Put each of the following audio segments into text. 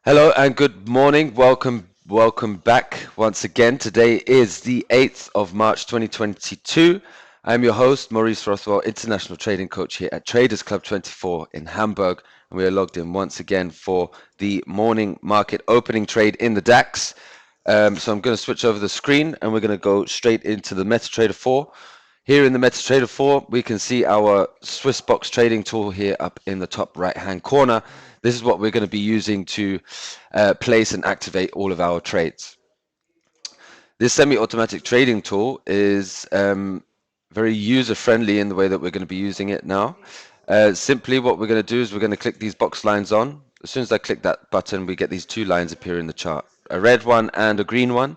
Hello and good morning. Welcome back once again. Today is the 8th of March 2022. I'm your host, Maurice Rothwell, international trading coach here at TradersClub24 in Hamburg. And we are logged in once again for the morning market opening trade in the DAX. So I'm going to switch over the screen and we're going to go straight into the MetaTrader 4. Here in the MetaTrader 4, we can see our SwissBox trading tool here up in the top right-hand corner. This is what we're going to be using to place and activate all of our trades. This semi-automatic trading tool is very user-friendly in the way that we're going to be using it now. Simply what we're going to do is we're going to click these box lines on. As soon as I click that button, we get these two lines appear in the chart, a red one and a green one.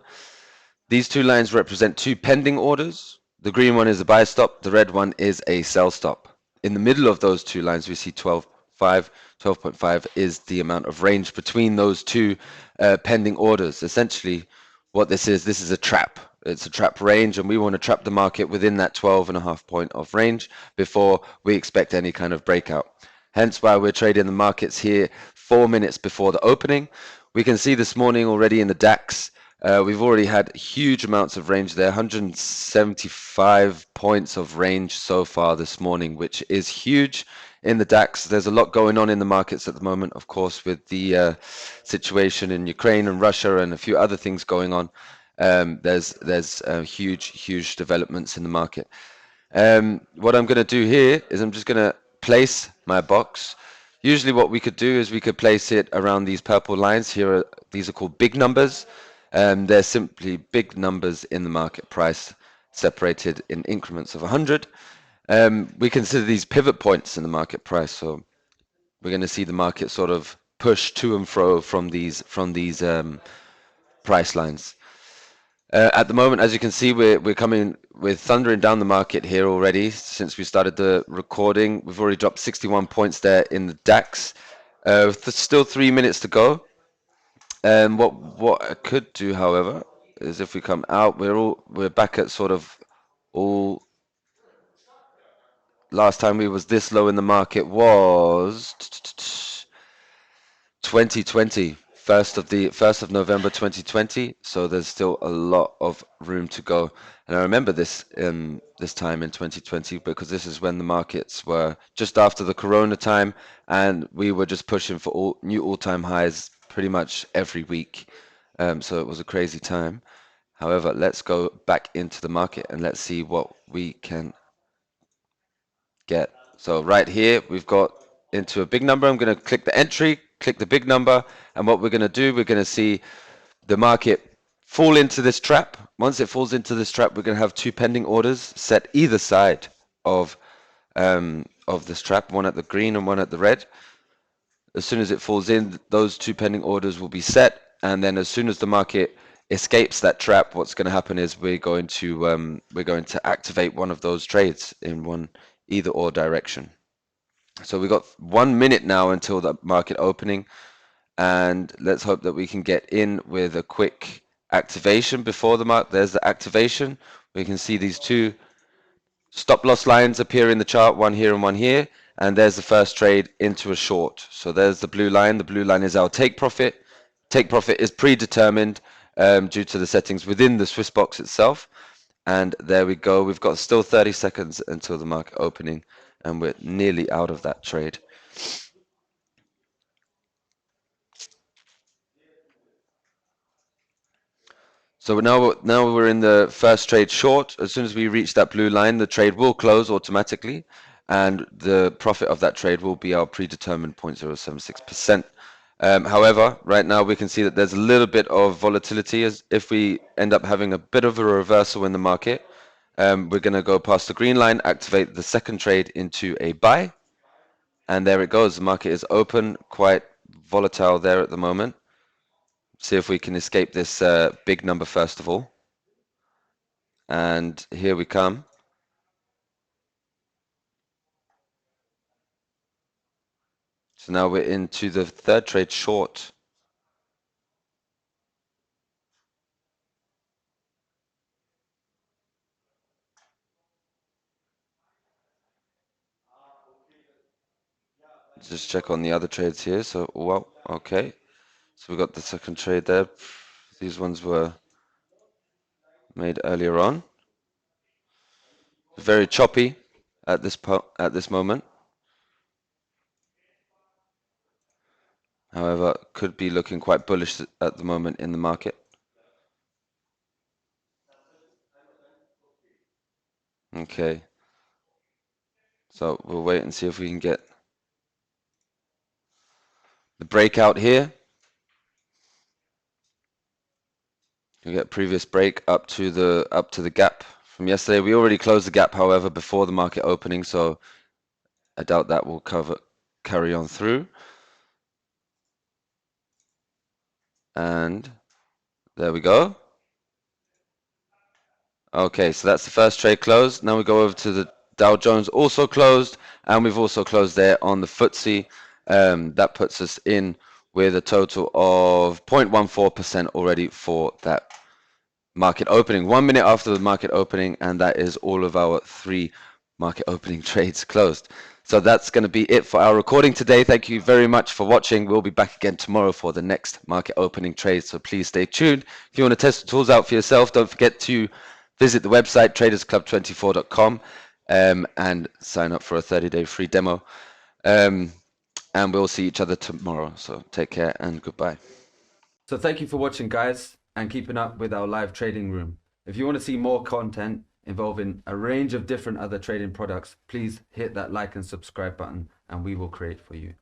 These two lines represent two pending orders. The green one is a buy stop, the red one is a sell stop. In the middle of those two lines, we see 12.5. 12.5 is the amount of range between those two pending orders. Essentially, what this is a trap. It's a trap range, and we want to trap the market within that 12.5 point of range before we expect any kind of breakout. Hence why we're trading the markets here 4 minutes before the opening. We can see this morning already in the DAX, we've already had huge amounts of range there, 175 points of range so far this morning, which is huge in the DAX. There's a lot going on in the markets at the moment, of course, with the situation in Ukraine and Russia and a few other things going on. There's huge developments in the market. What I'm going to do here is I'm just going to place my box. Usually what we could do is we could place it around these purple lines here. These are called big numbers. They're simply big numbers in the market price separated in increments of 100. We consider these pivot points in the market price. So we're going to see the market sort of push to and fro from these price lines. At the moment, as you can see, we're coming with thundering down the market here already. Since we started the recording, we've already dropped 61 points there in the DAX. Still 3 minutes to go. What I could do, however, is if we come out, we're back at sort of all. Last time we was this low in the market was 2020, first of November 2020. So there's still a lot of room to go. And I remember this this time in 2020 because this is when the markets were just after the Corona time, and we were just pushing for new all-time highs pretty much every week. So it was a crazy time. However, let's go back into the market and let's see what we can get. So right here, we've got into a big number. I'm going to click the entry, click the big number, and what we're going to do, we're going to see the market fall into this trap. Once it falls into this trap, we're going to have two pending orders set either side of this trap, one at the green and one at the red. As soon as it falls in, those two pending orders will be set, and then as soon as the market escapes that trap, what's going to happen is we're going to activate one of those trades in either or direction. So we've got 1 minute now until the market opening, and let's hope that we can get in with a quick activation before the market. There's the activation. We can see these two stop loss lines appear in the chart, one here and one here, and there's the first trade into a short. So there's the blue line. The blue line is our take profit. Take profit is predetermined due to the settings within the SwissBox itself. And there we go. We've got still 30 seconds until the market opening, and we're nearly out of that trade. So now we're in the first trade short. As soon as we reach that blue line, the trade will close automatically, and the profit of that trade will be our predetermined 0.076%. However, right now we can see that there's a little bit of volatility. As if we end up having a bit of a reversal in the market, we're going to go past the green line, activate the second trade into a buy, and there it goes. The market is open, quite volatile there at the moment. See if we can escape this big number first of all. And here we come. So now we're into the third trade short. Just check on the other trades here. So, well, okay. So we got the second trade there. These ones were made earlier on. Very choppy at this moment. However, could be looking quite bullish at the moment in the market. Okay. So we'll wait and see if we can get the breakout here. You get previous break up to the gap from yesterday. We already closed the gap, however, before the market opening, so I doubt that will carry on through. And there we go. Okay, so that's the first trade closed. Now we go over to the Dow Jones, also closed, and we've also closed there on the FTSE. That puts us in with a total of 0.14% already for that market opening. 1 minute after the market opening, and that is all of our 3 market opening trades closed. So that's going to be it for our recording today. Thank you very much for watching. We'll be back again tomorrow for the next market opening trade, so please stay tuned. If you want to test the tools out for yourself, don't forget to visit the website TradersClub24.com and sign up for a 30-day free demo. And we'll see each other tomorrow. So take care and goodbye. So thank you for watching, guys, and keeping up with our live trading room. If you want to see more content involving a range of different other trading products, please hit that like and subscribe button, and we will create for you.